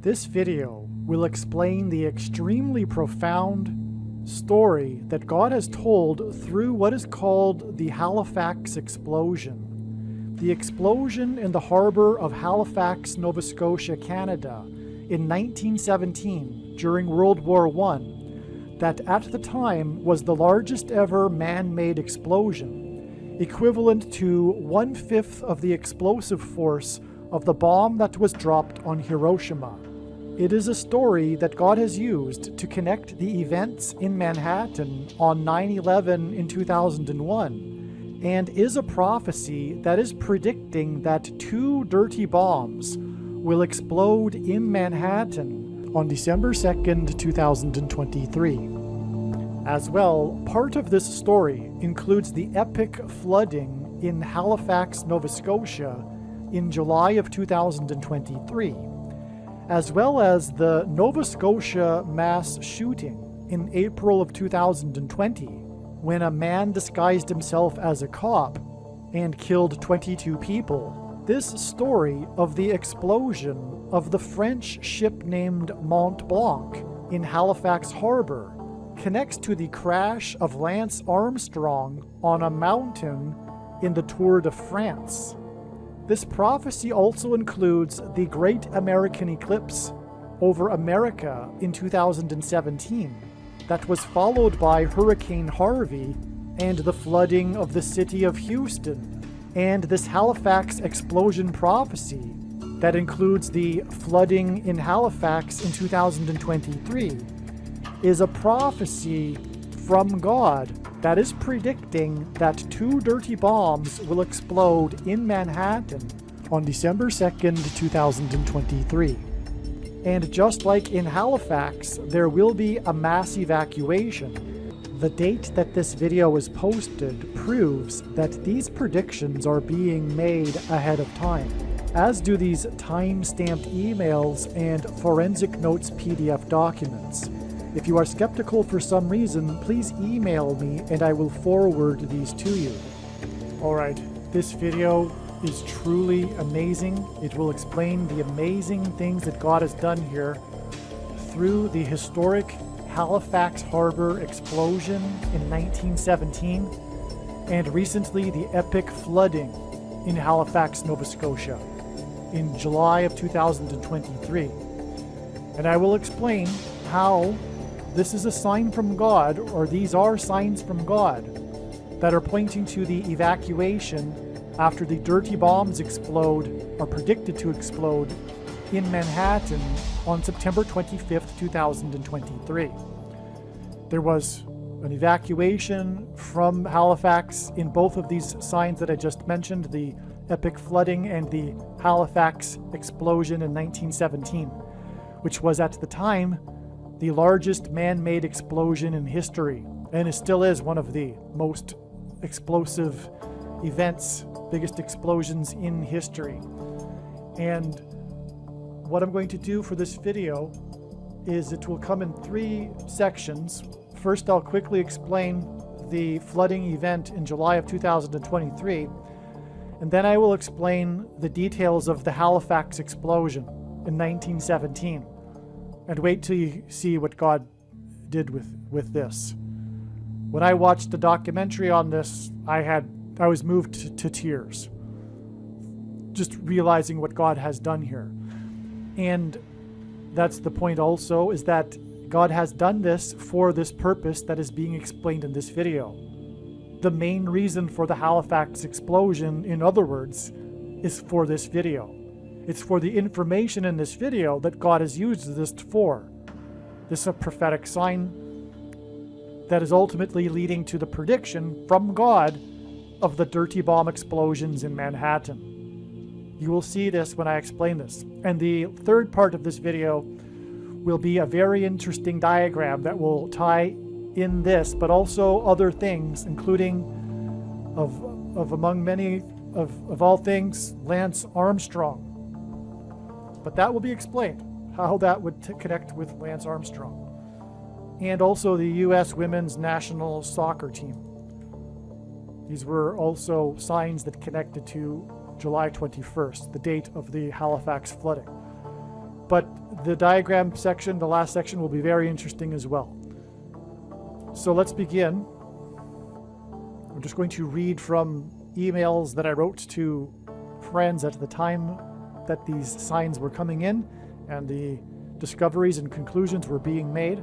This video will explain the extremely profound story that God has told through what is called the Halifax Explosion. The explosion in the harbor of Halifax, Nova Scotia, Canada in 1917 during World War I, that at the time was the largest ever man-made explosion, equivalent to 1/5 of the explosive force of the bomb that was dropped on Hiroshima. It is a story that God has used to connect the events in Manhattan on 9/11 in 2001, and is a prophecy that is predicting that 2 dirty bombs will explode in Manhattan on December 2nd, 2023. As well, part of this story includes the epic flooding in Halifax, Nova Scotia in July of 2023, as well as the Nova Scotia mass shooting in April of 2020, when a man disguised himself as a cop and killed 22 people. This story of the explosion of the French ship named Mont Blanc in Halifax Harbor connects to the crash of Lance Armstrong on a mountain in the Tour de France. This prophecy also includes the Great American Eclipse over America in 2017 that was followed by Hurricane Harvey and the flooding of the city of Houston, and this Halifax explosion prophecy that includes the flooding in Halifax in 2023 is a prophecy from God that is predicting that 2 dirty bombs will explode in Manhattan on December 2nd, 2023. And just like in Halifax, there will be a mass evacuation. The date that this video is posted proves that these predictions are being made ahead of time, as do these time-stamped emails and forensic notes PDF documents. If you are skeptical for some reason, please email me and I will forward these to you. Alright, this video is truly amazing. It will explain the amazing things that God has done here through the historic Halifax Harbor explosion in 1917 and recently the epic flooding in Halifax, Nova Scotia in July of 2023. And I will explain how this is a sign from God, or these are signs from God, that are pointing to the evacuation after the dirty bombs explode, are predicted to explode, in Manhattan on September 25th, 2023. There was an evacuation from Halifax in both of these signs that I just mentioned, the epic flooding and the Halifax explosion in 1917, which was at the time the largest man-made explosion in history, and it still is one of the most explosive events, biggest explosions in history. And what I'm going to do for this video is it will come in 3 sections. First, I'll quickly explain the flooding event in July of 2023, and then I will explain the details of the Halifax explosion in 1917. And wait till you see what God did with this. When I watched the documentary on this, I was moved to tears, just realizing what God has done here. And that's the point also, is that God has done this for this purpose that is being explained in this video. The main reason for the Halifax explosion, in other words, is for this video. It's for the information in this video that God has used this for. This is a prophetic sign that is ultimately leading to the prediction from God of the dirty bomb explosions in Manhattan. You will see this when I explain this. And the third part of this video will be a very interesting diagram that will tie in this, but also other things, including of among many of all things, Lance Armstrong. But that will be explained, how that would connect with Lance Armstrong. And also the U.S. women's national soccer team. These were also signs that connected to July 21st, the date of the Halifax flooding. But the diagram section, the last section, will be very interesting as well. So let's begin. I'm just going to read from emails that I wrote to friends at the time that these signs were coming in and the discoveries and conclusions were being made.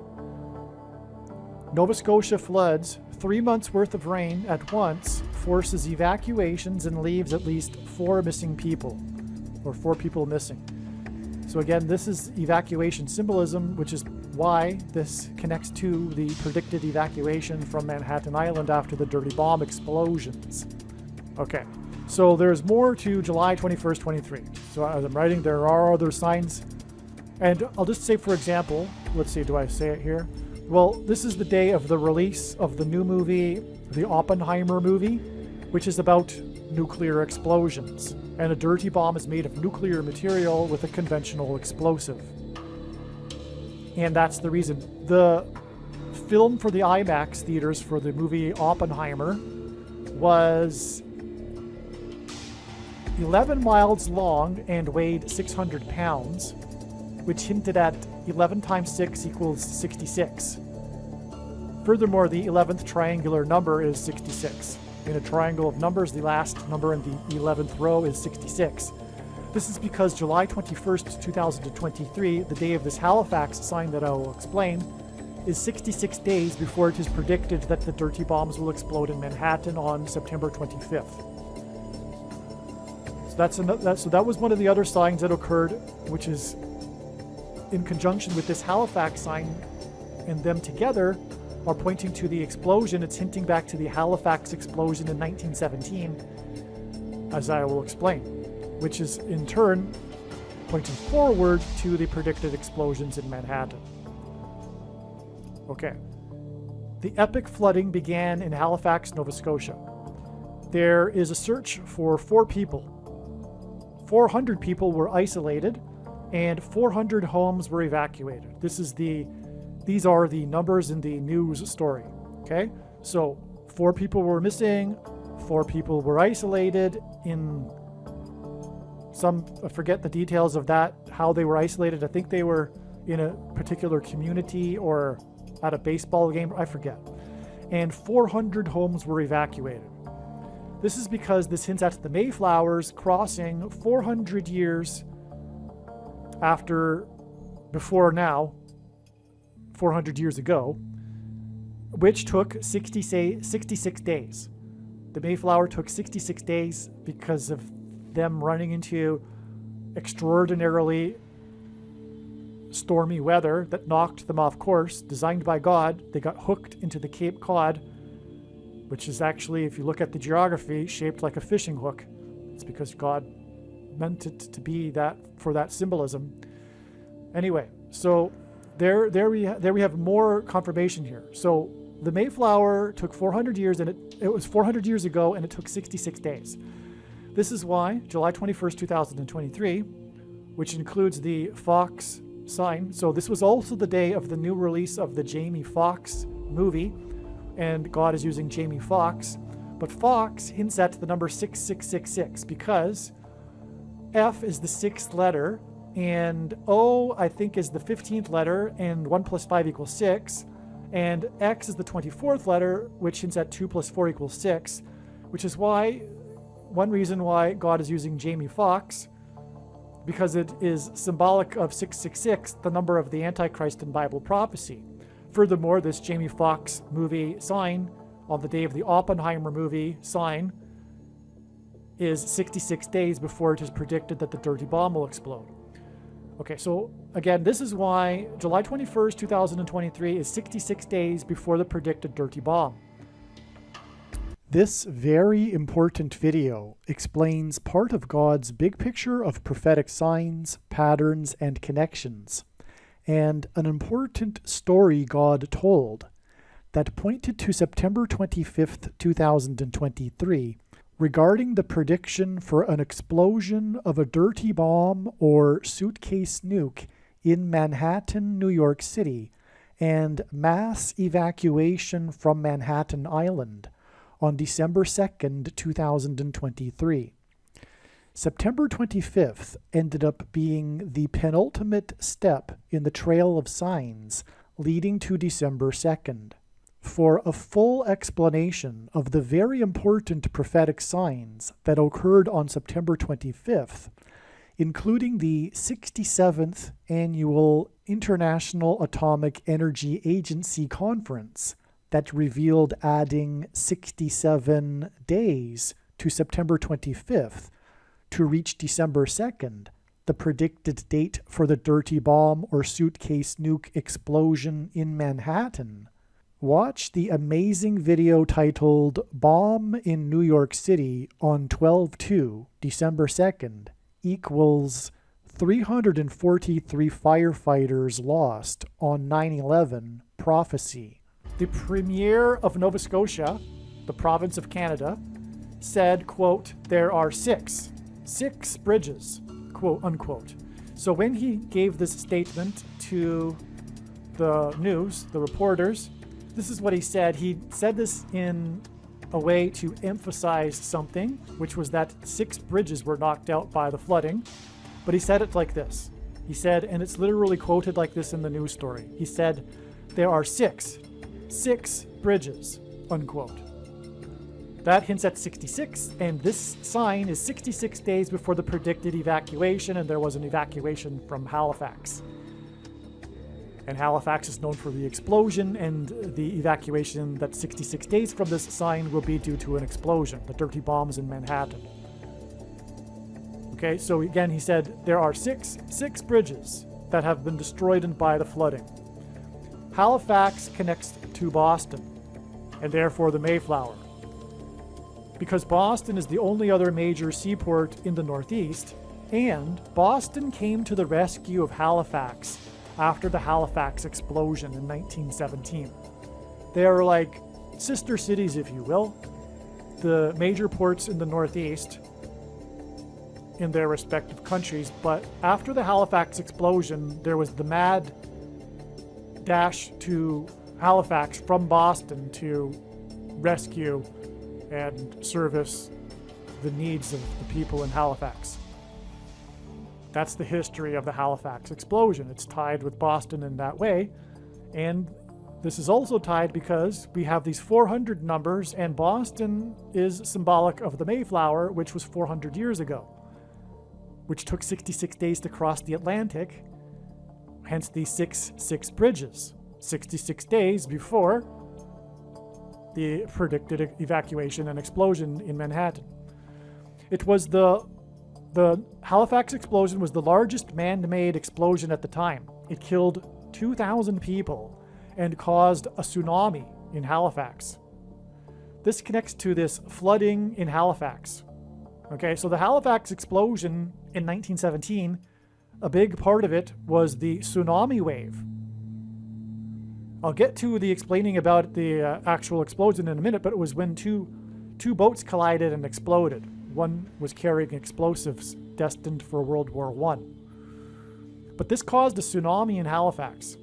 Nova Scotia floods. 3 months worth of rain at once forces evacuations and leaves at least 4 missing people, or 4 people missing. So again, this is evacuation symbolism, which is why this connects to the predicted evacuation from Manhattan Island after the dirty bomb explosions. Okay, so there's more to July 21st, 23. So as I'm writing, there are other signs. And I'll just say, for example, let's see, do I say it here? Well, this is the day of the release of the new movie, the Oppenheimer movie, which is about nuclear explosions. And a dirty bomb is made of nuclear material with a conventional explosive. And that's the reason. The film for the IMAX theaters for the movie Oppenheimer was 11 miles long and weighed 600 pounds, which hinted at 11 times 6 equals 66. Furthermore, the 11th triangular number is 66. In a triangle of numbers, the last number in the 11th row is 66. This is because July 21st, 2023, the day of this Halifax sign that I will explain, is 66 days before it is predicted that the dirty bombs will explode in Manhattan on September 25th. So that was one of the other signs that occurred, which is in conjunction with this Halifax sign, and them together are pointing to the explosion. It's hinting back to the Halifax explosion in 1917, as I will explain, which is in turn pointing forward to the predicted explosions in Manhattan. Okay. The epic flooding began in Halifax, Nova Scotia. There is a search for 4 people. 400 people were isolated and 400 homes were evacuated. These are the numbers in the news story, okay? So 4 people were missing, 4 people were isolated in some, I forget the details of that, how they were isolated. I think they were in a particular community or at a baseball game, I forget. And 400 homes were evacuated. This is because this hints at the Mayflowers crossing 400 years before now, 400 years ago, which took 66 days. The Mayflower took 66 days because of them running into extraordinarily stormy weather that knocked them off course, designed by God. They got hooked into the Cape Cod, which is actually, if you look at the geography, shaped like a fishing hook. It's because God meant it to be that, for that symbolism. Anyway, so there we have more confirmation here. So the Mayflower took 400 years, and it was 400 years ago, and it took 66 days. This is why July 21st, 2023, which includes the Fox sign. So this was also the day of the new release of the Jamie Foxx movie, and God is using Jamie Foxx. But Fox hints at the number 6666 because F is the 6th letter, and O, I think, is the 15th letter, and 1 plus 5 equals 6. And X is the 24th letter, which hints at 2 plus 4 equals 6, which is one reason why God is using Jamie Foxx, because it is symbolic of 666, the number of the Antichrist in Bible prophecy. Furthermore, this Jamie Foxx movie sign on the day of the Oppenheimer movie sign is 66 days before it is predicted that the dirty bomb will explode. Okay, so again, this is why July 21st, 2023 is 66 days before the predicted dirty bomb. This very important video explains part of God's big picture of prophetic signs, patterns, and connections, and an important story God told that pointed to September 25th, 2023, regarding the prediction for an explosion of a dirty bomb or suitcase nuke in Manhattan, New York City, and mass evacuation from Manhattan Island on December 2nd, 2023. September 25th ended up being the penultimate step in the trail of signs leading to December 2nd. For a full explanation of the very important prophetic signs that occurred on September 25th, including the 67th Annual International Atomic Energy Agency Conference that revealed adding 67 days to September 25th to reach December 2nd, the predicted date for the dirty bomb or suitcase nuke explosion in Manhattan, watch the amazing video titled Bomb in New York City on 12/2, December 2nd, equals 343 firefighters lost on 9/11 prophecy. The Premier of Nova Scotia, the province of Canada, said, quote, there are six bridges, quote unquote. So when he gave this statement to the news, the reporters, this is what he said. He said this in a way to emphasize something, which was that 6 bridges were knocked out by the flooding. But he said it like this. He said, and it's literally quoted like this in the news story. He said, there are six bridges, unquote. That hints at 66, and this sign is 66 days before the predicted evacuation, and there was an evacuation from Halifax. And Halifax is known for the explosion, and the evacuation that's 66 days from this sign will be due to an explosion, the dirty bombs in Manhattan. Okay, so again, he said there are six bridges that have been destroyed by the flooding. Halifax connects to Boston, and therefore the Mayflower. Because Boston is the only other major seaport in the Northeast, and Boston came to the rescue of Halifax after the Halifax explosion in 1917. They are like sister cities, if you will, the major ports in the Northeast in their respective countries. But after the Halifax explosion, there was the mad dash to Halifax from Boston to rescue and service the needs of the people in Halifax. That's the history of the Halifax explosion. It's tied with Boston in that way. And this is also tied because we have these 400 numbers, and Boston is symbolic of the Mayflower, which was 400 years ago, which took 66 days to cross the Atlantic, hence the six bridges, 66 days before the predicted evacuation and explosion in Manhattan. It was the Halifax explosion was the largest man-made explosion at the time. It killed 2,000 people and caused a tsunami in Halifax. This connects to this flooding in Halifax. Okay, so the Halifax explosion in 1917, a big part of it was the tsunami wave. I'll get to the explaining about the actual explosion in a minute, but it was when two boats collided and exploded. One was carrying explosives destined for World War I. But this caused a tsunami in Halifax.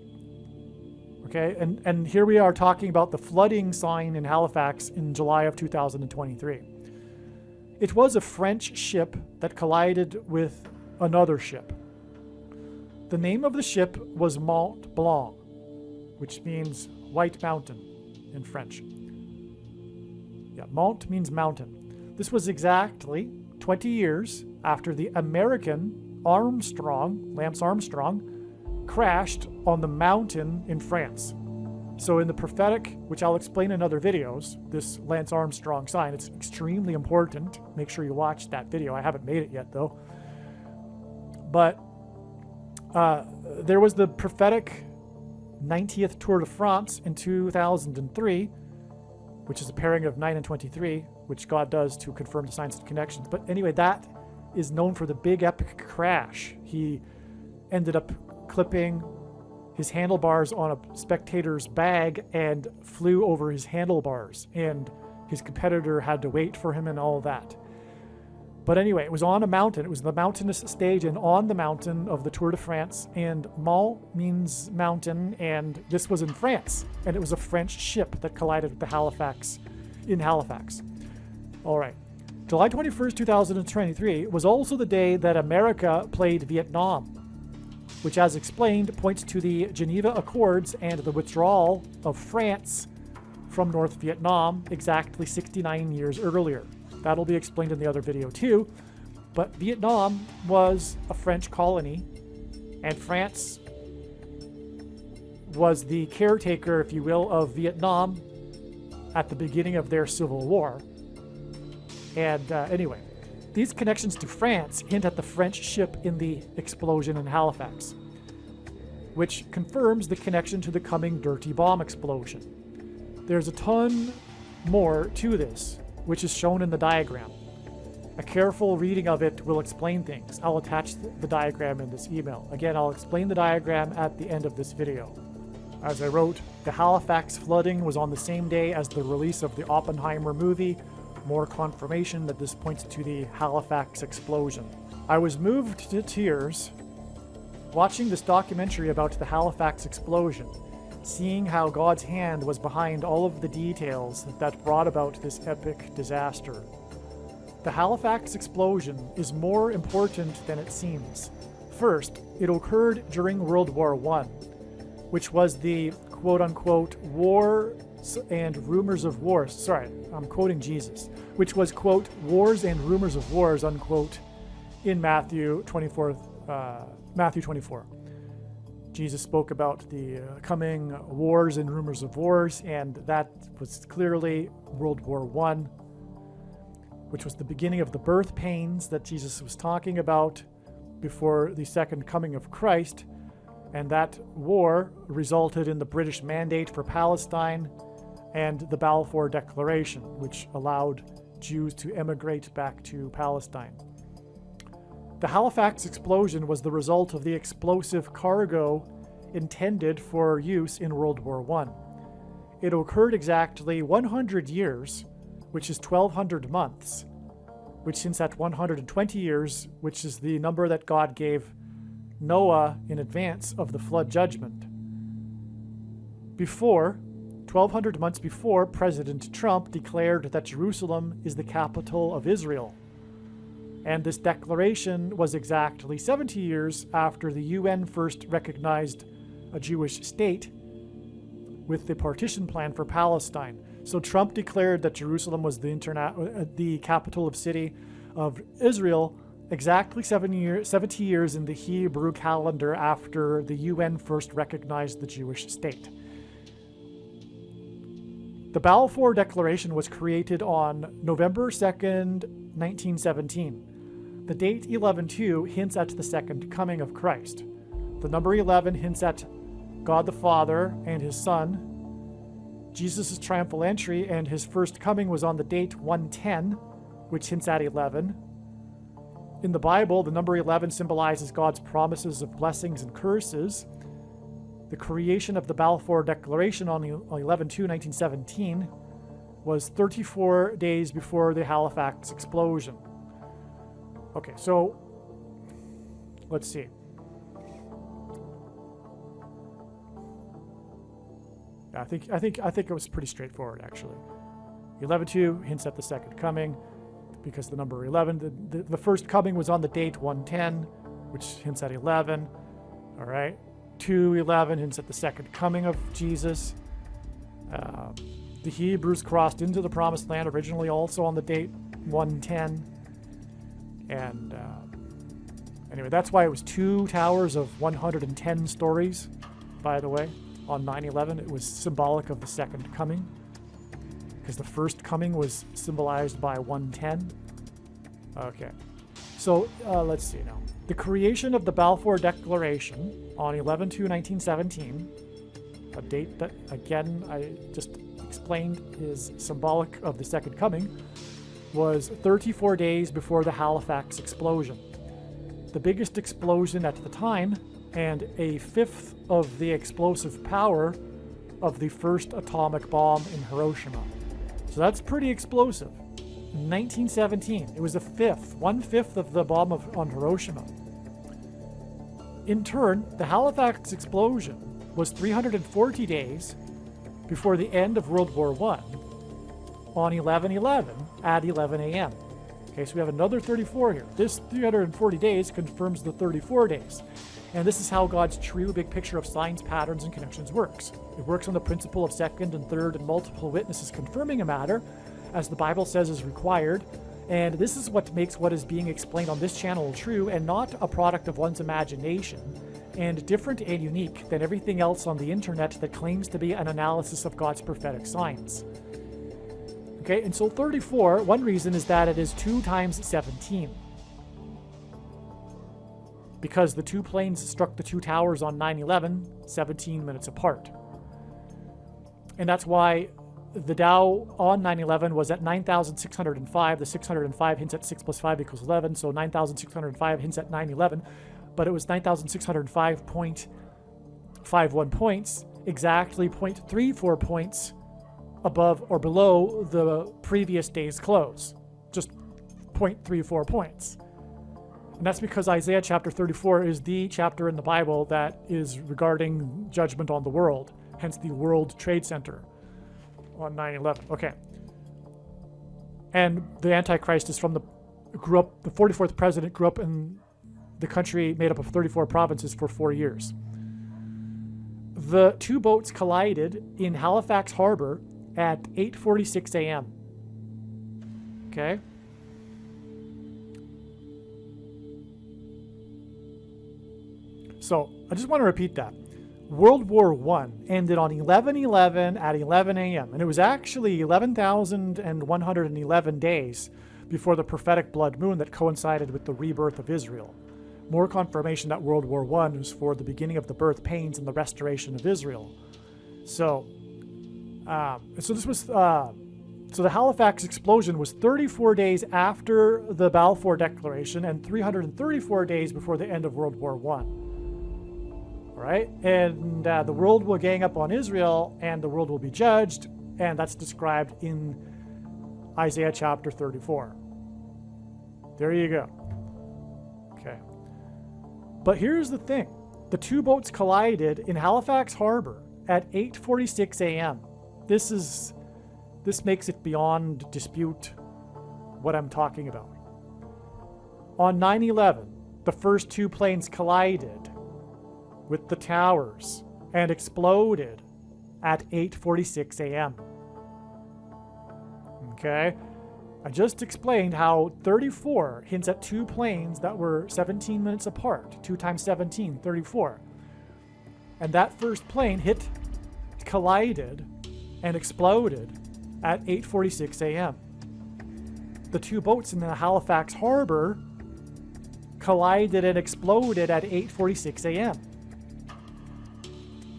Okay, and here we are talking about the flooding sign in Halifax in July of 2023. It was a French ship that collided with another ship. The name of the ship was Mont Blanc, which means White Mountain in French. Yeah, Mont means mountain. This was exactly 20 years after the American Lance Armstrong, crashed on the mountain in France. So in the prophetic, which I'll explain in other videos, this Lance Armstrong sign, it's extremely important. Make sure you watch that video. I haven't made it yet, though. But there was the prophetic 90th Tour de France in 2003, which is a pairing of 9 and 23, which God does to confirm the signs and connections. But anyway, that is known for the big epic crash. He ended up clipping his handlebars on a spectator's bag and flew over his handlebars, and his competitor had to wait for him and all that. But anyway, it was on a mountain. It was the mountainous stage and on the mountain of the Tour de France, and Mont means mountain, and this was in France, and it was a French ship that collided with the Halifax in Halifax. All right. July 21st, 2023 was also the day that America played Vietnam, which, as explained, points to the Geneva Accords and the withdrawal of France from North Vietnam exactly 69 years earlier. That'll be explained in the other video too, but Vietnam was a French colony, and France was the caretaker, if you will, of Vietnam at the beginning of their civil war. And anyway, these connections to France hint at the French ship in the explosion in Halifax, which confirms the connection to the coming dirty bomb explosion. There's a ton more to this, which is shown in the diagram. A careful reading of it will explain things. I'll attach the diagram in this email. Again, I'll explain the diagram at the end of this video. As I wrote, the Halifax flooding was on the same day as the release of the Oppenheimer movie. More confirmation that this points to the Halifax explosion. I was moved to tears watching this documentary about the Halifax explosion, seeing how God's hand was behind all of the details that brought about this epic disaster. The Halifax explosion is more important than it seems. First, it occurred during World War I, which was the quote-unquote war and rumors of wars. Sorry, I'm quoting Jesus, which was, quote, wars and rumors of wars, unquote, in Matthew 24. Jesus spoke about the coming wars and rumors of wars, and that was clearly World War I, which was the beginning of the birth pains that Jesus was talking about before the second coming of Christ. And that war resulted in the British Mandate for Palestine and the Balfour Declaration, which allowed Jews to emigrate back to Palestine. The Halifax explosion was the result of the explosive cargo intended for use in World War I. It occurred exactly 100 years, which is 1,200 months, which hints at 120 years, which is the number that God gave Noah in advance of the flood judgment. 1,200 months before, President Trump declared that Jerusalem is the capital of Israel. And this declaration was exactly 70 years after the UN first recognized a Jewish state with the partition plan for Palestine. So Trump declared that Jerusalem was the capital city of Israel exactly 70 years in the Hebrew calendar after the UN first recognized the Jewish state. The Balfour Declaration was created on November 2nd, 1917. The date 11/2 hints at the second coming of Christ. The number 11 hints at God the Father and his Son. Jesus' triumphal entry and his first coming was on the date 110, which hints at 11. In the Bible, the number 11 symbolizes God's promises of blessings and curses. The creation of the Balfour Declaration on 11/2/1917 was 34 days before the Halifax explosion. Okay, so let's see. I think it was pretty straightforward, actually. 11/2 hints at the second coming, because the number 11, the first coming was on the date 110, which hints at 11. All right, 2:11 hints at the second coming of Jesus. The Hebrews crossed into the Promised Land originally also on the date 110. And anyway, that's why it was 2 towers of 110 stories, by the way. On 9/11, it was symbolic of the second coming, because the first coming was symbolized by 110. Okay, so let's see now. The creation of the Balfour Declaration on 11/2/1917, a date that, again, I just explained is symbolic of the second coming, was 34 days before the Halifax explosion. The biggest explosion at the time, and a fifth of the explosive power of the first atomic bomb in Hiroshima. So that's pretty explosive. In 1917, it was one-fifth of the bomb on Hiroshima. In turn, the Halifax explosion was 340 days before the end of World War I on 11/11 at 11 a.m. Okay, so we have another 34 here. This 340 days confirms the 34 days. And this is how God's true big picture of signs, patterns, and connections works. It works on the principle of second and third and multiple witnesses confirming a matter, as the Bible says is required. And this is what makes what is being explained on this channel true and not a product of one's imagination, and different and unique than everything else on the internet that claims to be an analysis of God's prophetic signs. Okay, and so 34, one reason is that it is 2 times 17. Because the 2 planes struck the 2 towers on 9/11, 17 minutes apart. And that's why the Dow on 9/11 was at 9,605. The 605 hints at 6 plus 5 equals 11, so 9,605 hints at 9/11. But it was 9,605.51 points, exactly 0.34 points above or below the previous day's close. Just 0.34 points. And that's because Isaiah chapter 34 is the chapter in the Bible that is regarding judgment on the world, hence the World Trade Center on 9/11. Okay. And the Antichrist is the 44th president grew up in the country made up of 34 provinces for 4 years. The 2 boats collided in Halifax Harbor at 8:46 a.m. Okay? So, I just want to repeat that. World War I ended on 11/11 at 11 a.m. And it was actually 11,111 days before the prophetic blood moon that coincided with the rebirth of Israel. More confirmation that World War I was for the beginning of the birth pains and the restoration of Israel. So the Halifax explosion was 34 days after the Balfour Declaration and 334 days before the end of World War I. All right, and the world will gang up on Israel, and the world will be judged, and that's described in Isaiah chapter 34. There you go. Okay. But here's the thing. The 2 boats collided in Halifax Harbor at 8:46 a.m. This makes it beyond dispute what I'm talking about. On 9/11, the first 2 planes collided with the towers and exploded at 8:46 a.m. Okay? I just explained how 34 hints at 2 planes that were 17 minutes apart. 2 times 17, 34. And that first plane collided and exploded at 8:46 a.m. The 2 boats in the Halifax Harbor collided and exploded at 8:46 a.m.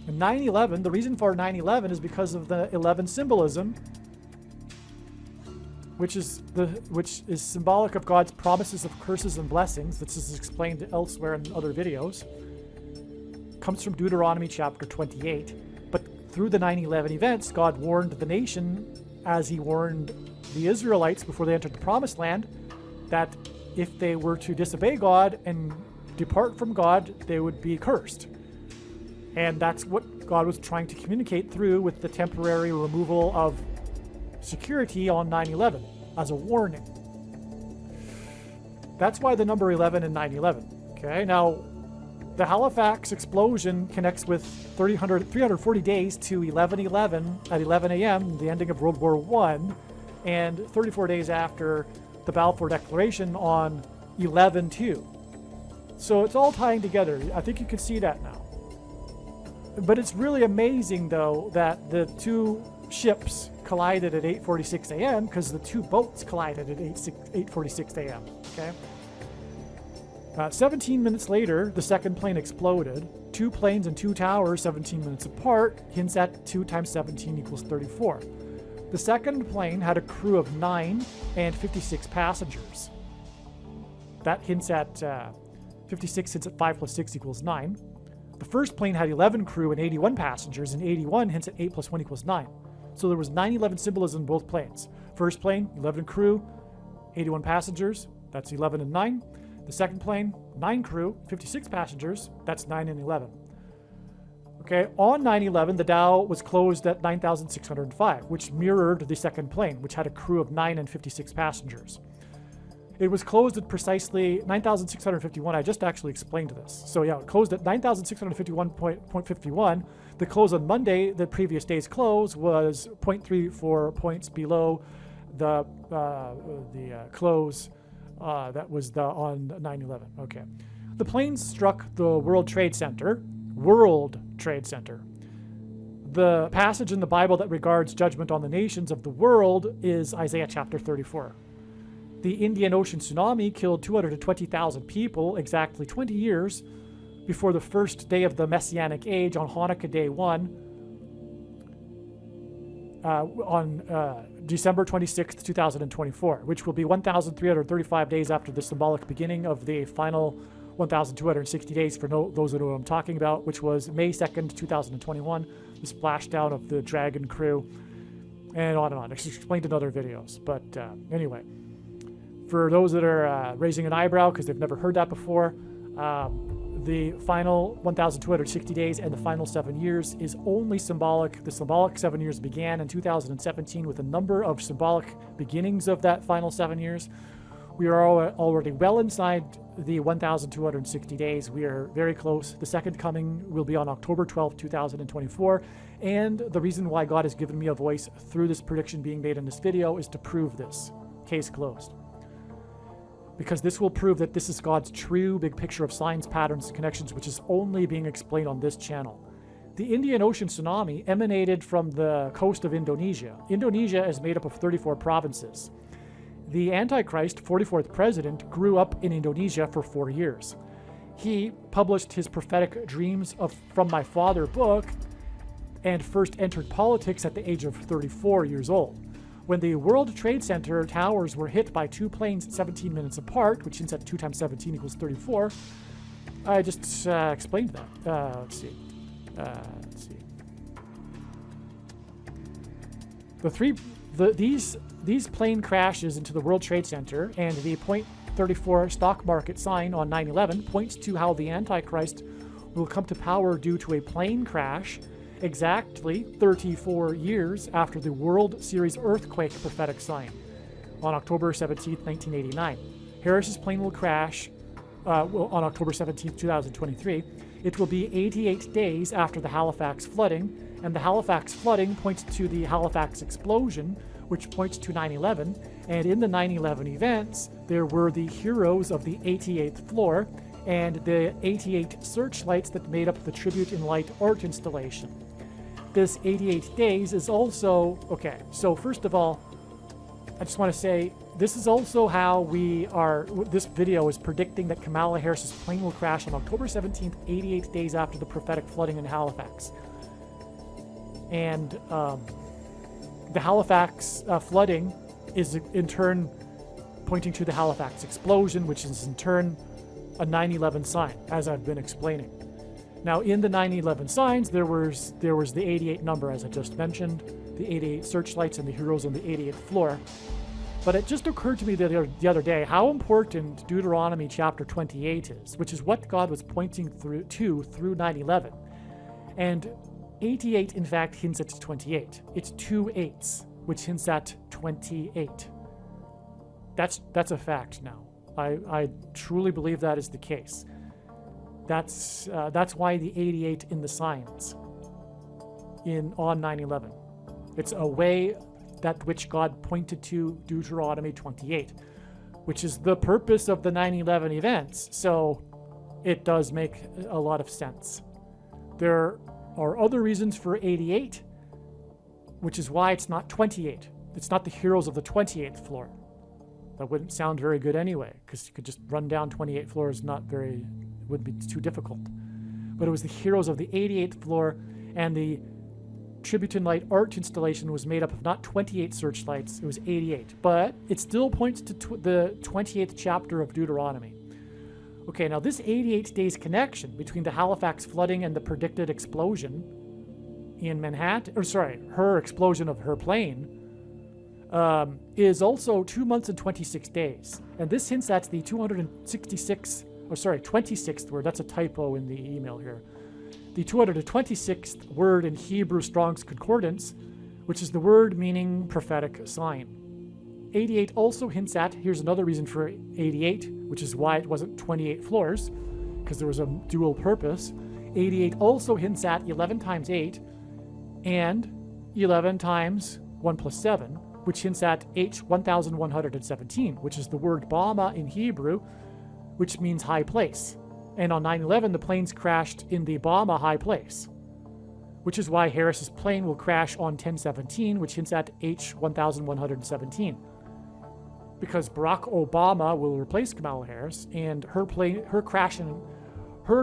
And 9/11, the reason for 9/11 is because of the 11 symbolism, which is symbolic of God's promises of curses and blessings. This is explained elsewhere in other videos. Comes from Deuteronomy chapter 28. But through the 9/11 events, God warned the nation, as he warned the Israelites before they entered the Promised Land, that if they were to disobey God and depart from God, they would be cursed. And that's what God was trying to communicate through with the temporary removal of security on 9/11 as a warning. That's why the number 11 in 9/11. Okay, now the Halifax explosion connects with 340 days to 11/11 at 11 a.m., the ending of World War I, and 34 days after the Balfour Declaration on 11/2. So it's all tying together. I think you can see that now. But it's really amazing, though, that the 2 ships collided at 8:46 a.m. because the 2 boats collided at 8:46 a.m. Okay. 17 minutes later, the second plane exploded. 2 planes and 2 towers, 17 minutes apart, hints at 2 times 17 equals 34. The second plane had a crew of 9 and 56 passengers. That hints at 56 hints at 5 plus 6 equals 9. The first plane had 11 crew and 81 passengers, and 81 hints at 8 plus 1 equals 9. So there was 9/11 symbolism in both planes. First plane, 11 crew, 81 passengers, that's 11 and 9. The second plane, 9 crew, 56 passengers, that's 9 and 11. Okay, on 9/11, the Dow was closed at 9,605, which mirrored the second plane, which had a crew of 9 and 56 passengers. It was closed at precisely 9,651. I just actually explained this. So yeah, it closed at 9,651.51. The close on Monday, the previous day's close, was 0.34 points below the close that was on 9/11. Okay. The planes struck the World Trade Center. World Trade Center. The passage in the Bible that regards judgment on the nations of the world is Isaiah chapter 34. The Indian Ocean tsunami killed 220,000 people exactly 20 years before the first day of the Messianic Age on Hanukkah Day 1 on December 26th, 2024, which will be 1,335 days after the symbolic beginning of the final 1,260 days for those who know what I'm talking about, which was May 2nd, 2021, the splashdown of the Dragon crew, and on and on. It's explained in other videos, but anyway. For those that are raising an eyebrow because they've never heard that before, the final 1,260 days and the final 7 years is only symbolic. The symbolic 7 years began in 2017 with a number of symbolic beginnings of that final 7 years. We are already well inside the 1,260 days. We are very close. The second coming will be on October 12th, 2024. And the reason why God has given me a voice through this prediction being made in this video is to prove this. Case closed. Because this will prove that this is God's true big picture of signs, patterns, and connections, which is only being explained on this channel. The Indian Ocean tsunami emanated from the coast of Indonesia. Indonesia is made up of 34 provinces. The Antichrist, 44th president, grew up in Indonesia for 4 years. He published his prophetic Dreams from My Father book and first entered politics at the age of 34 years old. When the World Trade Center towers were hit by two planes 17 minutes apart, which hints at 2 times 17 equals 34, I just explained that. Let's see. These plane crashes into the World Trade Center and the 0.34 stock market sign on 9/11 points to how the Antichrist will come to power due to a plane crash exactly 34 years after the World Series earthquake prophetic sign on October 17, 1989. Harris's plane will crash on October 17, 2023. It will be 88 days after the Halifax flooding, and the Halifax flooding points to the Halifax explosion, which points to 9/11. And in the 9/11 events, there were the heroes of the 88th floor and the 88 searchlights that made up the Tribute in Light art installation. This 88 days is also, okay, so first of all, I just want to say, this is also how this video is predicting that Kamala Harris's plane will crash on October 17th, 88 days after the prophetic flooding in Halifax. And the Halifax flooding is in turn pointing to the Halifax explosion, which is in turn a 9/11 sign, as I've been explaining. Now, in the 9/11 signs, there was the 88 number, as I just mentioned, the 88 searchlights and the heroes on the 88th floor. But it just occurred to me the other day how important Deuteronomy chapter 28 is, which is what God was pointing through 9/11. And 88, in fact, hints at 28. It's 2 8s, which hints at 28. That's a fact now. I truly believe that is the case. That's why the 88 in the signs on 9/11. It's a way that which God pointed to Deuteronomy 28, which is the purpose of the 9/11 events. So it does make a lot of sense. There are other reasons for 88, which is why it's not 28. It's not the heroes of the 28th floor. That wouldn't sound very good anyway, because you could just run down 28 floors, would be too difficult. But it was the heroes of the 88th floor, and the Tribute in Light art installation was made up of not 28 searchlights, it was 88. But it still points to the 28th chapter of Deuteronomy. Okay, now this 88 days connection between the Halifax flooding and the predicted explosion in Manhattan, her explosion of her plane, is also 2 months and 26 days. And this hints at the 26th word, that's a typo in the email here. The 226th word in Hebrew Strong's Concordance, which is the word meaning prophetic sign. 88 also hints at, here's another reason for 88, which is why it wasn't 28 floors, because there was a dual purpose. 88 also hints at 11 times 8 and 11 times 1 plus 7, which hints at H 1117, which is the word Bama in Hebrew, which means high place. And on 9/11, the planes crashed in the Bama high place, which is why Harris's plane will crash on 1017, which hints at H 1117. Because Barack Obama will replace Kamala Harris, and her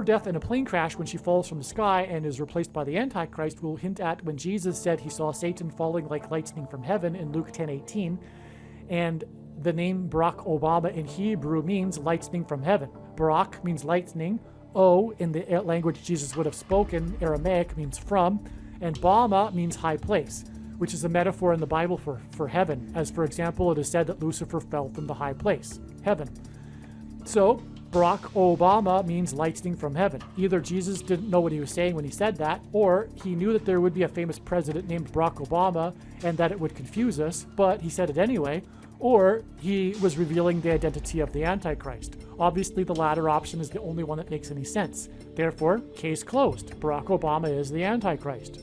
death in a plane crash when she falls from the sky and is replaced by the Antichrist will hint at when Jesus said he saw Satan falling like lightning from heaven in Luke 10:18, and the name Barack Obama in Hebrew means lightning from heaven. Barak means lightning. O, in the language Jesus would have spoken, Aramaic, means from, and Bama means high place, which is a metaphor in the Bible for heaven. As, for example, it is said that Lucifer fell from the high place, heaven. So, Barack Obama means lightning from heaven. Either Jesus didn't know what he was saying when he said that, or he knew that there would be a famous president named Barack Obama and that it would confuse us, but he said it anyway, or he was revealing the identity of the Antichrist. Obviously, the latter option is the only one that makes any sense. Therefore, case closed. Barack Obama is the Antichrist.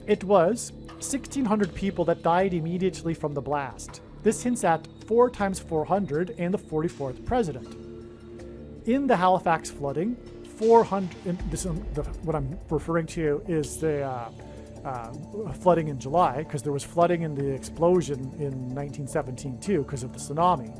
It was 1,600 people that died immediately from the blast. This hints at 4 times 400 and the 44th president. In the Halifax flooding, 400, what I'm referring to is the flooding in July, because there was flooding in the explosion in 1917 too, because of the tsunami.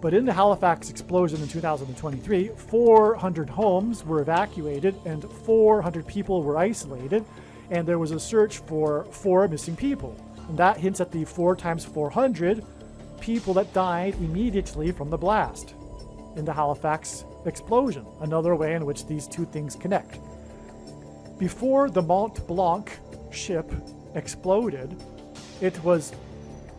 But in the Halifax explosion in 2023, 400 homes were evacuated and 400 people were isolated, and there was a search for 4 missing people. And that hints at the 4 times 400 people that died immediately from the blast in the Halifax explosion, another way in which these two things connect. Before the Mont Blanc ship exploded, it was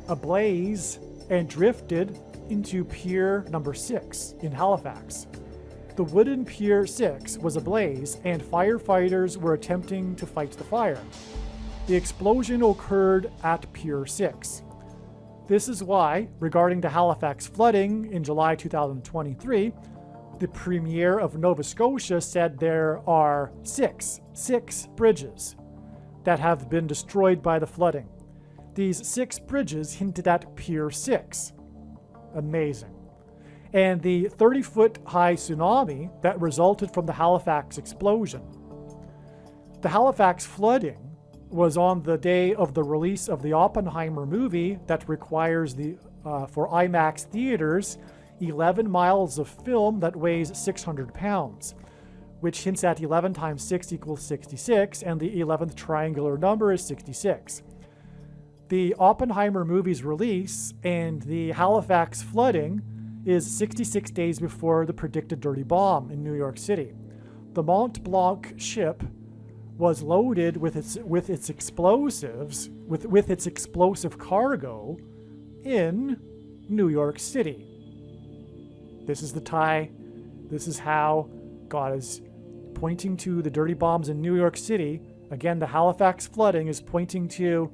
ablaze and drifted into Pier number 6 in Halifax. The wooden Pier 6 was ablaze and firefighters were attempting to fight the fire. The explosion occurred at Pier 6. This is why, regarding the Halifax flooding in July 2023, the Premier of Nova Scotia said there are six bridges that have been destroyed by the flooding. These 6 bridges hinted at Pier 6. Amazing. And the 30-foot high tsunami that resulted from the Halifax explosion. The Halifax flooding was on the day of the release of the Oppenheimer movie that requires for IMAX theaters 11 miles of film that weighs 600 pounds, which hints at 11 times 6 equals 66, and the 11th triangular number is 66. The Oppenheimer movie's release and the Halifax flooding is 66 days before the predicted dirty bomb in New York City. The Mont Blanc ship was loaded with its explosive cargo in New York City. This is the tie. This is how God is pointing to the dirty bombs in New York City. Again, the Halifax flooding is pointing to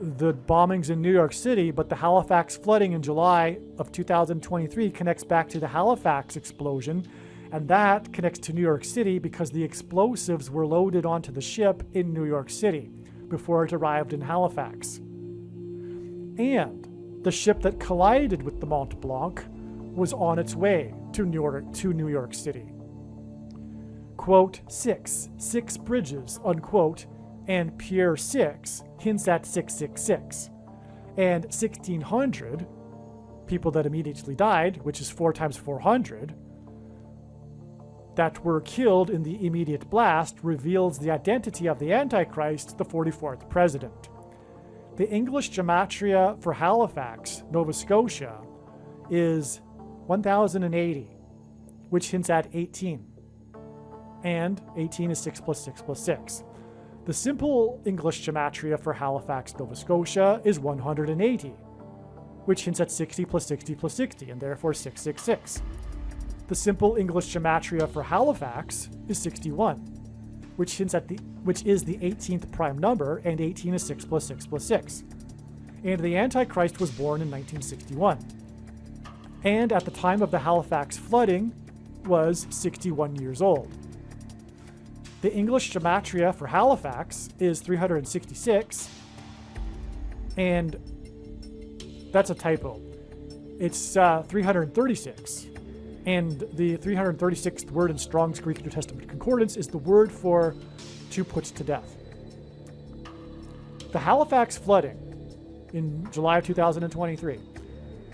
the bombings in New York City, but the Halifax flooding in July of 2023 connects back to the Halifax explosion, and that connects to New York City because the explosives were loaded onto the ship in New York City before it arrived in Halifax. And the ship that collided with the Mont Blanc was on its way to New York City. Quote, six bridges, unquote, and Pier 6 hints at 666. And 1,600 people that immediately died, which is 4 times 400, that were killed in the immediate blast reveals the identity of the Antichrist, the 44th president. The English gematria for Halifax, Nova Scotia, is 1080, which hints at 18. And 18 is 6 plus 6 plus 6. The simple English gematria for Halifax, Nova Scotia is 180, which hints at 60 plus 60 plus 60, and therefore 666. The simple English gematria for Halifax is 61, which is the 18th prime number, and 18 is 6 plus 6 plus 6. And the Antichrist was born in 1961. And at the time of the Halifax flooding was 61 years old. The English gematria for Halifax is 366, and that's a typo. It's 336. And the 336th word in Strong's Greek New Testament Concordance is the word for to put to death. The Halifax flooding in July of 2023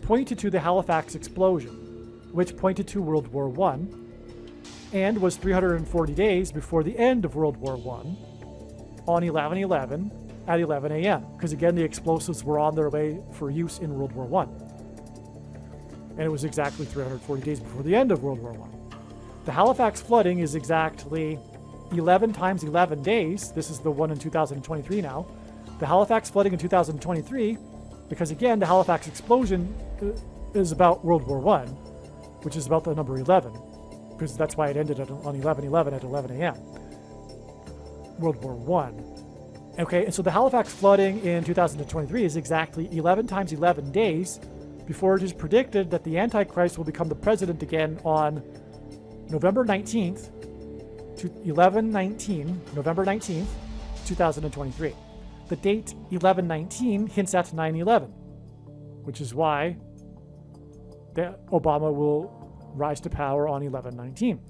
pointed to the Halifax explosion, which pointed to World War I, and was 340 days before the end of World War I on 11/11 at 11 a.m. Because again, the explosives were on their way for use in World War I. And it was exactly 340 days before the end of World War I. The Halifax flooding is exactly 11 times 11 days. This is the one in 2023 now. The Halifax flooding in 2023, because again, the Halifax explosion is about World War I, which is about the number 11, because that's why it ended on 11/11 at 11 a.m. World War I. Okay, and so the Halifax flooding in 2023 is exactly 11 times 11 days before it is predicted that the Antichrist will become the president again on November 19th, November 19th, 2023. The date 11/19 hints at 9/11, which is why Obama will rise to power on 11/19.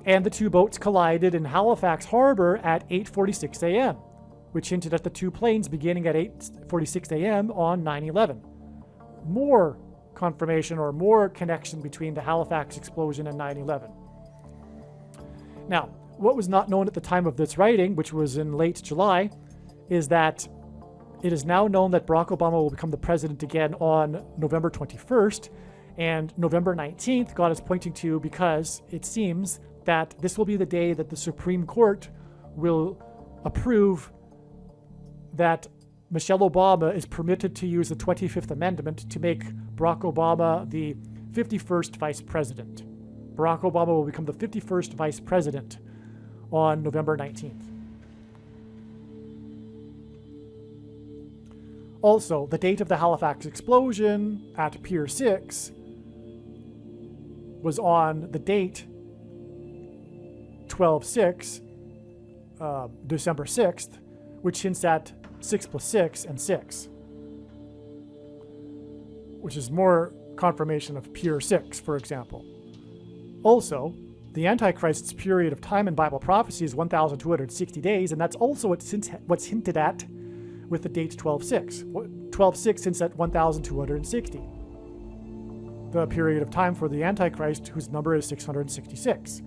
And the two boats collided in Halifax Harbor at 8:46 a.m., which hinted at the two planes beginning at 8:46 a.m. on 9/11. More confirmation or more connection between the Halifax explosion and 9/11. Now, what was not known at the time of this writing, which was in late July, is that it is now known that Barack Obama will become the president again on November 21st, and November 19th God is pointing to because it seems that this will be the day that the Supreme Court will approve that Michelle Obama is permitted to use the 25th Amendment to make Barack Obama the 51st vice president. Barack Obama will become the 51st vice president on November 19th. Also, the date of the Halifax explosion at Pier 6 was on the date 12/6, December 6th, which hints at 6 plus 6 and 6, which is more confirmation of Pier 6, for example. Also, the Antichrist's period of time in Bible prophecy is 1,260 days, and that's also what's hinted at with the date 12/6. 12/6 hints at 1,260. The period of time for the Antichrist, whose number is 666,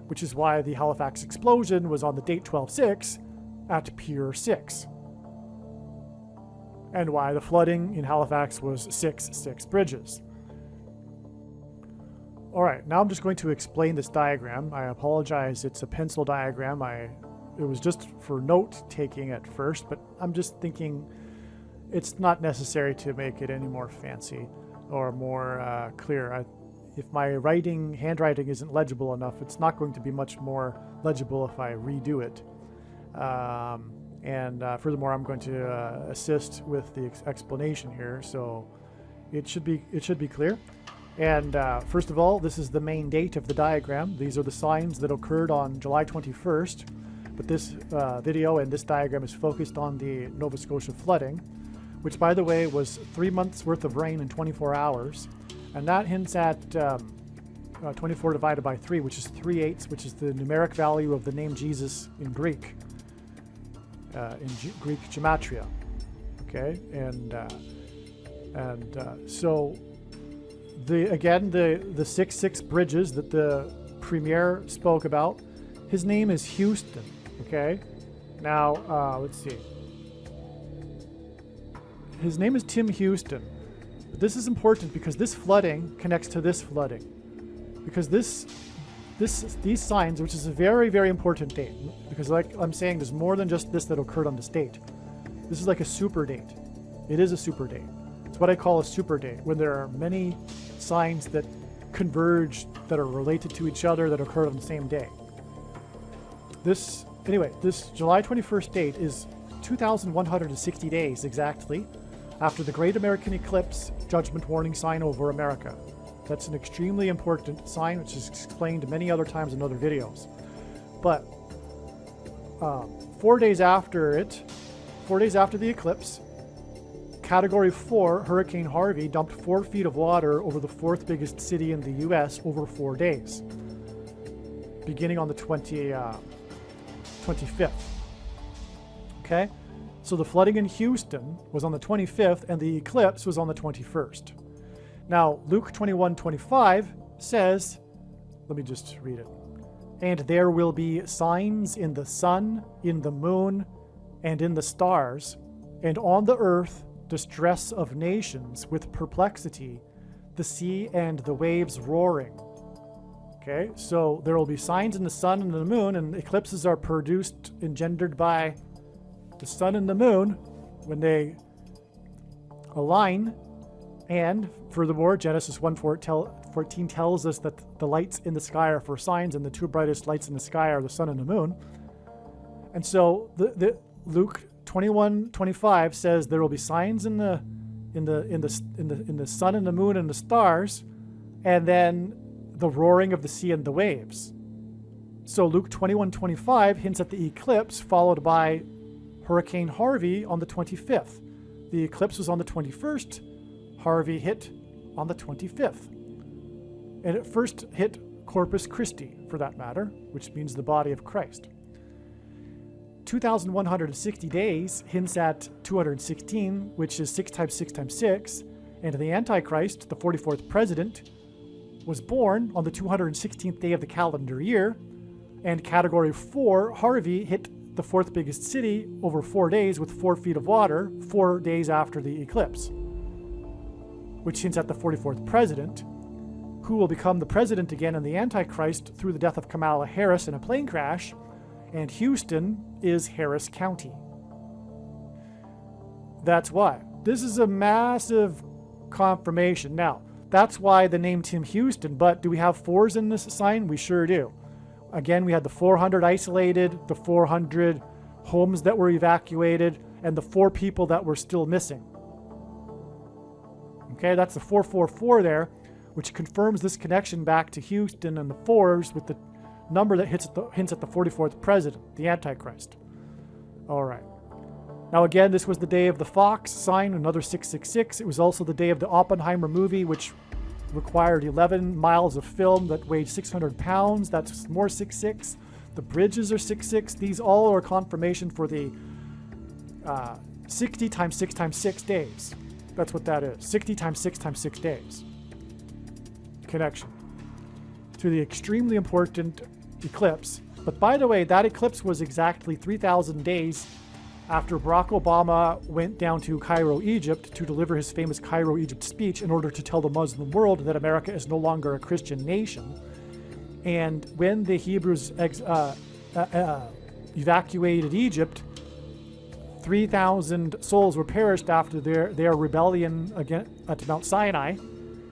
which is why the Halifax explosion was on the date 12/6 at Pier 6, and why the flooding in Halifax was 6 bridges. All right, now I'm just going to explain this diagram. I apologize, it's a pencil diagram. It was just for note-taking at first, but I'm just thinking it's not necessary to make it any more fancy or more clear. If my handwriting isn't legible enough, it's not going to be much more legible if I redo it. Furthermore, I'm going to assist with the explanation here, so it should be clear. And first of all, this is the main date of the diagram. These are the signs that occurred on July 21st. But this video and this diagram is focused on the Nova Scotia flooding, which, by the way, was 3 months worth of rain in 24 hours. And that hints at 24 divided by 3, which is 3/8, which is the numeric value of the name Jesus in Greek, Greek gematria. Okay, so the 6 bridges that the premier spoke about, his name is Houston. Okay, now let's see. His name is Tim Houston. But this is important because this flooding connects to this flooding. Because these signs, which is a very, very important date, because like I'm saying, there's more than just this that occurred on this date. This is like a super date. It is a super date. It's what I call a super date, when there are many signs that converge, that are related to each other, that occurred on the same day. This anyway, this July 21st date is 2,160 days exactly after the Great American Eclipse judgment warning sign over America. That's an extremely important sign, which is explained many other times in other videos. But 4 days after the eclipse, Category 4 Hurricane Harvey dumped 4 feet of water over the 4th biggest city in the U.S. over 4 days, beginning on the 25th. Okay, so the flooding in Houston was on the 25th and the eclipse was on the 21st. Now, Luke 21:25 says, let me just read it. And there will be signs in the sun, in the moon, and in the stars, and on the earth distress of nations with perplexity, the sea and the waves roaring. Okay, so there will be signs in the sun and the moon, and eclipses are engendered by the sun and the moon when they align. And furthermore, Genesis 1:14 tells us that the lights in the sky are for signs, and the 2 brightest lights in the sky are the sun and the moon. And so the Luke 21:25 says there will be signs in the sun and the moon and the stars, and then the roaring of the sea and the waves. So Luke 21:25 hints at the eclipse, followed by Hurricane Harvey on the 25th. The eclipse was on the 21st. Harvey hit on the 25th. And it first hit Corpus Christi, for that matter, which means the body of Christ. 2,160 days hints at 216, which is 6 times 6 times 6. And the Antichrist, the 44th president, was born on the 216th day of the calendar year. And Category 4, Harvey, hit the 4th biggest city over 4 days with 4 feet of water 4 days after the eclipse, which hints at the 44th president, who will become the president again in the Antichrist through the death of Kamala Harris in a plane crash, and Houston is Harris County. That's why. This is a massive confirmation. Now, that's why the name Tim Houston, but do we have 4s in this sign? We sure do. Again, we had the 400 isolated, the 400 homes that were evacuated, and the 4 people that were still missing. Okay, that's the 444 there, which confirms this connection back to Houston, and the 4s with the number that hints at the 44th president, the Antichrist. All right. Now again, this was the day of the Fox sign, another 666. It was also the day of the Oppenheimer movie, which required 11 miles of film that weighed 600 pounds. That's more 66. The bridges are 66. These all are confirmation for the 60 times 6 times 6 days. That's what that is. 60 times 6 times 6 days. Connection to the extremely important eclipse. But by the way, that eclipse was exactly 3,000 days after Barack Obama went down to Cairo, Egypt to deliver his famous Cairo, Egypt speech in order to tell the Muslim world that America is no longer a Christian nation. And when the Hebrews evacuated Egypt, 3,000 souls were perished after their rebellion at Mount Sinai,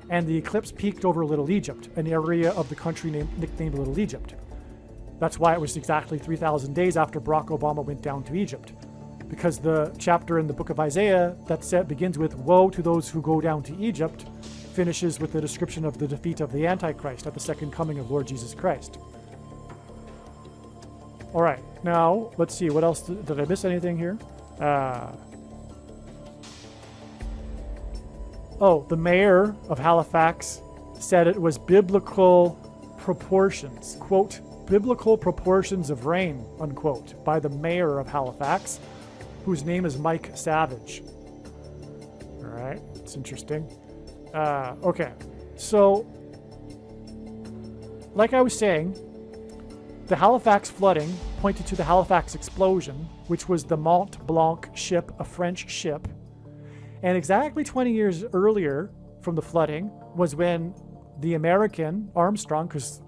and the eclipse peaked over Little Egypt, an area of the country nicknamed Little Egypt. That's why it was exactly 3,000 days after Barack Obama went down to Egypt, because the chapter in the book of Isaiah that begins with "Woe to those who go down to Egypt" finishes with the description of the defeat of the Antichrist at the second coming of Lord Jesus Christ. All right, now let's see, what else did I miss anything here? The mayor of Halifax said it was biblical proportions, quote, biblical proportions of rain, unquote, by the mayor of Halifax, whose name is Mike Savage. All right, it's interesting. Okay, so like I was saying, the Halifax flooding pointed to the Halifax explosion, which was the Mont Blanc ship, a French ship. And exactly 20 years earlier from the flooding was when the American Armstrong, because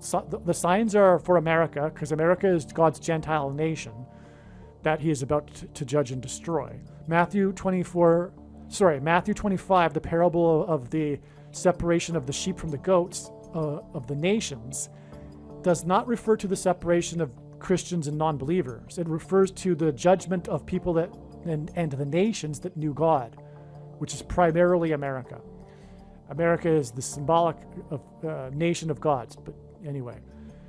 the signs are for America, because America is God's Gentile nation that he is about to judge and destroy. Matthew 25, the parable of the separation of the sheep from the goats of the nations, does not refer to the separation of Christians and non-believers. It refers to the judgment of people that and the nations that knew God, which is primarily America. America is the symbolic of nation of gods. But anyway,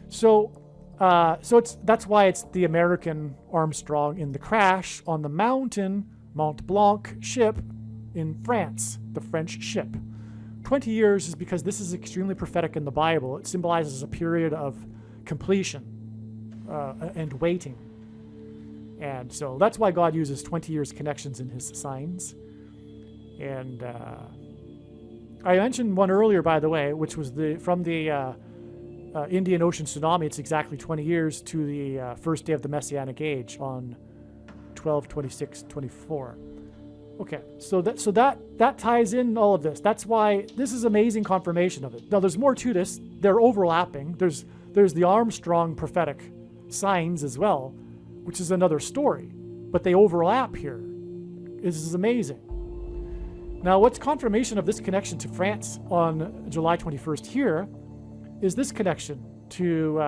so that's why it's the American Armstrong in the crash on the mountain Mont Blanc ship in France, the French ship. 20 years is because this is extremely prophetic in the Bible. It symbolizes a period of completion and waiting. And so that's why God uses 20 years connections in his signs. And I mentioned one earlier, by the way, which was from the Indian Ocean tsunami. It's exactly 20 years to the first day of the Messianic Age on 12/26/24. Okay, so that ties in all of this. That's why this is amazing confirmation of it. Now, there's more to this. They're overlapping. There's the Armstrong prophetic signs as well, which is another story, but they overlap here. This is amazing. Now, what's confirmation of this connection to France on July 21st here is this connection to,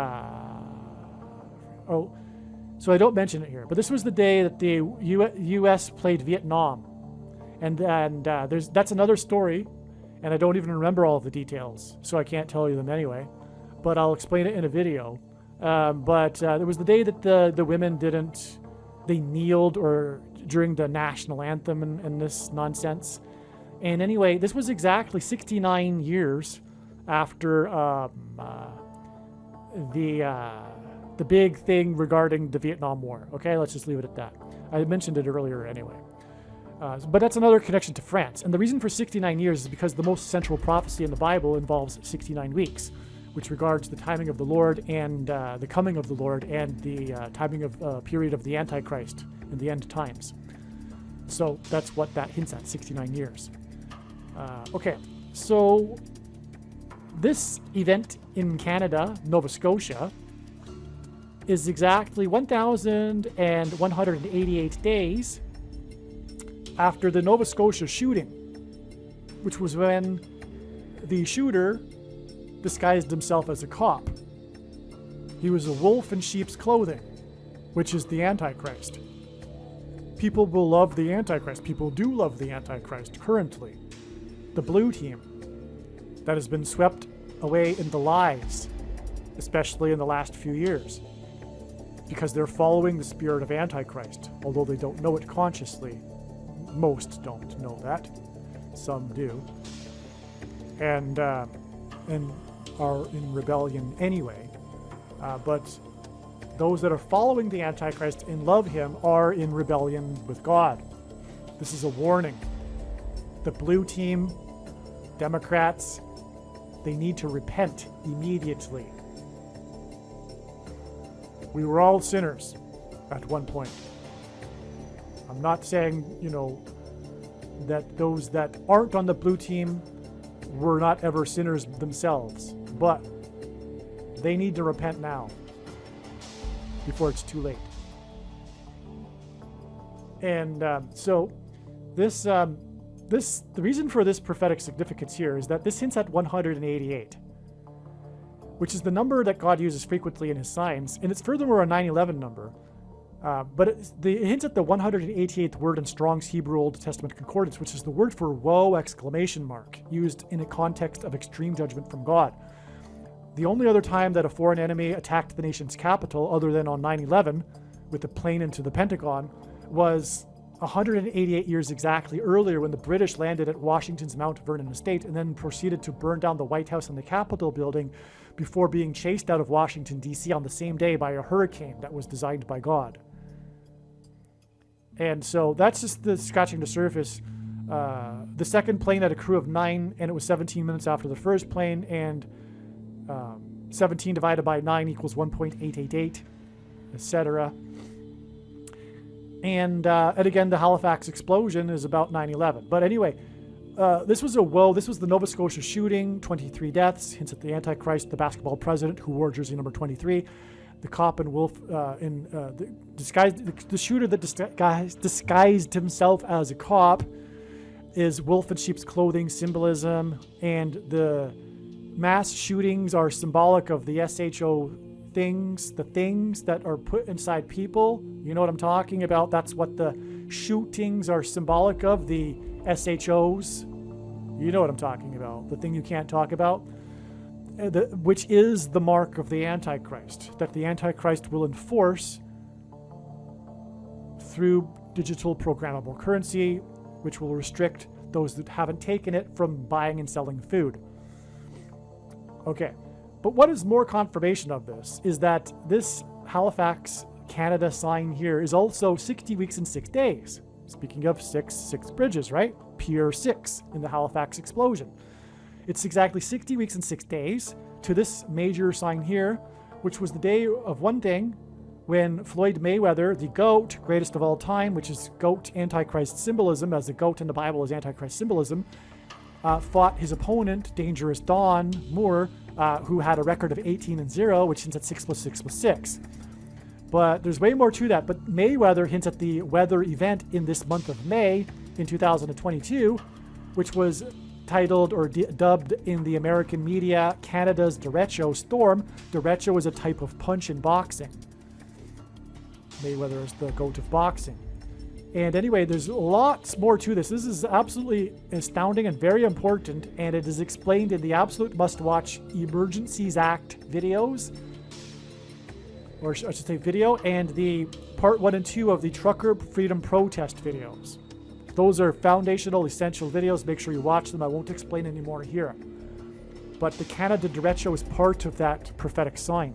so I don't mention it here, but this was the day that the U.S. played Vietnam. And that's another story, and I don't even remember all of the details, so I can't tell you them anyway, but I'll explain it in a video. But it was the day that the women they kneeled during the national anthem and this nonsense. And anyway, this was exactly 69 years after the big thing regarding the Vietnam War. Okay, let's just leave it at that. I mentioned it earlier anyway. But that's another connection to France. And the reason for 69 years is because the most central prophecy in the Bible involves 69 weeks, which regards the timing of the Lord and the coming of the Lord and the timing of period of the Antichrist in the end times. So that's what that hints at, 69 years. Okay, so this event in Canada, Nova Scotia, is exactly 1,188 days after the Nova Scotia shooting, which was when the shooter disguised himself as a cop. He was a wolf in sheep's clothing, which is the Antichrist. People will love the Antichrist. People do love the Antichrist currently. The blue team that has been swept away into lies, especially in the last few years, because they're following the spirit of Antichrist, although they don't know it consciously. Most don't know that. Some do. And are in rebellion anyway. But those that are following the Antichrist and love him are in rebellion with God. This is a warning. The blue team, Democrats, they need to repent immediately. We were all sinners at one point. I'm not saying, that those that aren't on the blue team were not ever sinners themselves, but they need to repent now before it's too late. And so the reason for this prophetic significance here is that this hints at 188, which is the number that God uses frequently in his signs, and it's furthermore a 9/11 number. But it hints at the 188th word in Strong's Hebrew Old Testament Concordance, which is the word for woe ! Used in a context of extreme judgment from God. The only other time that a foreign enemy attacked the nation's capital, other than on 9/11, with a plane into the Pentagon, was 188 years exactly earlier when the British landed at Washington's Mount Vernon estate and then proceeded to burn down the White House and the Capitol building before being chased out of Washington, D.C. on the same day by a hurricane that was designed by God. And so that's just scratching the surface. The second plane had a crew of 9, and it was 17 minutes after the first plane, and 17 divided by 9 equals 1.888, etc. And again, the Halifax explosion is about 9/11. But anyway, this was the Nova Scotia shooting, 23 deaths, hints at the Antichrist, the basketball president who wore jersey number 23, the cop and wolf the shooter that disguised himself as a cop is wolf in sheep's clothing symbolism, and the mass shootings are symbolic of the SHO things, the things that are put inside people. You know what I'm talking about? That's what the shootings are symbolic of, the SHOs. You know what I'm talking about, the thing you can't talk about, which is the mark of the Antichrist, that the Antichrist will enforce through digital programmable currency, which will restrict those that haven't taken it from buying and selling food. Okay, but what is more confirmation of this is that this Halifax, Canada sign here is also 60 weeks and 6 days. Speaking of six bridges, right? Pier 6 in the Halifax explosion. It's exactly 60 weeks and 6 days to this major sign here, which was the day of one thing when Floyd Mayweather, the GOAT, greatest of all time, which is GOAT Antichrist symbolism, as the GOAT in the Bible is Antichrist symbolism, fought his opponent, Dangerous Don Moore, who had a record of 18-0, which hints at 6 + 6 + 6. But there's way more to that. But Mayweather hints at the weather event in this month of May in 2022, which was titled or dubbed in the American media Canada's derecho storm. Derecho is a type of punch in boxing. Mayweather is the GOAT of boxing. And anyway, there's lots more to this. This is absolutely astounding and very important, and it is explained in the absolute must-watch Emergencies Act videos, or I should say video, and the part 1 and 2 of the Trucker Freedom Protest videos. Those are foundational, essential videos. Make sure you watch them. I won't explain any more here. But the Canada derecho is part of that prophetic sign.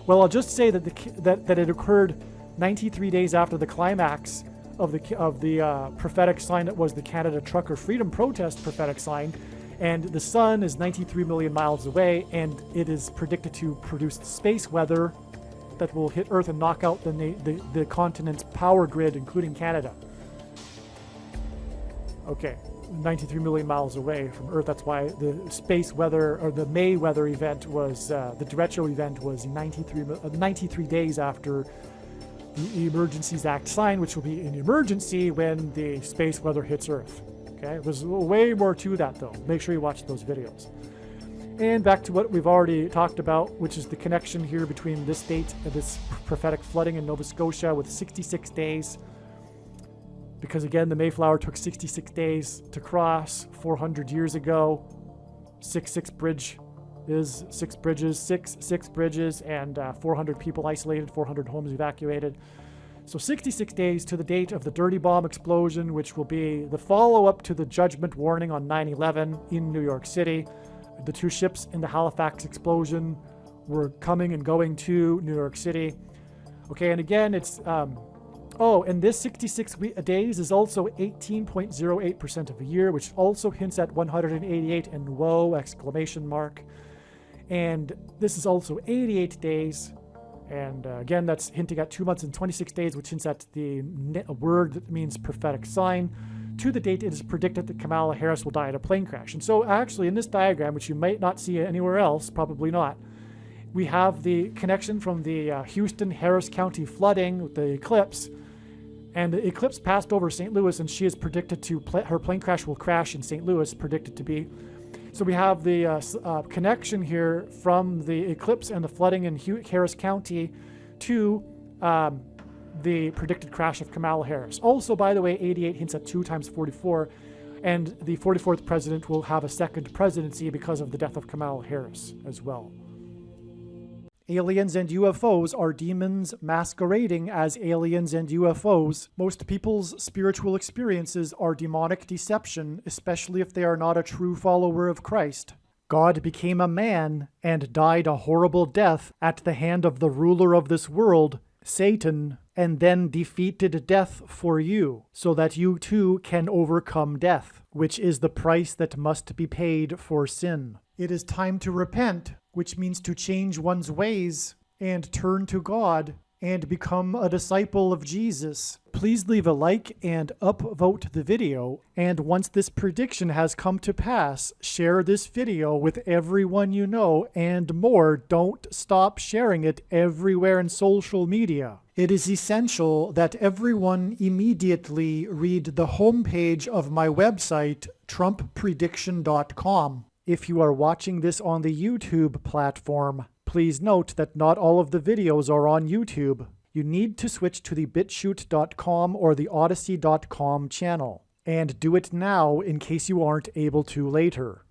Well, I'll just say that that it occurred 93 days after the climax of the prophetic sign that was the Canada Trucker Freedom Protest prophetic sign, and the sun is 93 million miles away, and it is predicted to produce space weather that will hit Earth and knock out the continent's power grid, including Canada. Okay, 93 million miles away from Earth. That's why the space weather, or the May weather event was, the derecho event was 93 days after the Emergencies Act sign, which will be an emergency when the space weather hits Earth. Okay, there's way more to that though. Make sure you watch those videos. And back to what we've already talked about, which is the connection here between this date and this prophetic flooding in Nova Scotia with 66 days. Because again, the Mayflower took 66 days to cross 400 years ago. Six bridges, and 400 people isolated, 400 homes evacuated. So 66 days to the date of the Dirty Bomb explosion, which will be the follow-up to the judgment warning on 9/11 in New York City. The 2 ships in the Halifax explosion were coming and going to New York City. Okay, and again, it's and this 66 days is also 18.08% of a year, which also hints at 188 and whoa, exclamation mark. And this is also 88 days. And again, that's hinting at 2 months and 26 days, which hints at a word that means prophetic sign. To the date, it is predicted that Kamala Harris will die in a plane crash. And so actually in this diagram, which you might not see anywhere else, probably not, we have the connection from the Houston-Harris County flooding with the eclipse. And the eclipse passed over St. Louis, and she is predicted to, her plane crash will crash in St. Louis, predicted to be. So we have the connection here from the eclipse and the flooding in Harris County to the predicted crash of Kamala Harris. Also, by the way, 88 hints at 2 times 44, and the 44th president will have a second presidency because of the death of Kamala Harris as well. Aliens and UFOs are demons masquerading as aliens and UFOs. Most people's spiritual experiences are demonic deception, especially if they are not a true follower of Christ. God became a man and died a horrible death at the hand of the ruler of this world, Satan, and then defeated death for you, so that you too can overcome death, which is the price that must be paid for sin. It is time to repent, which means to change one's ways and turn to God and become a disciple of Jesus. Please leave a like and upvote the video. And once this prediction has come to pass, share this video with everyone you know, and more. Don't stop sharing it everywhere in social media. It is essential that everyone immediately read the homepage of my website, TrumpPrediction.com. If you are watching this on the YouTube platform, Please note that not all of the videos are on YouTube. You need to switch to the bitchute.com or the odyssey.com channel. And do it now in case you aren't able to later.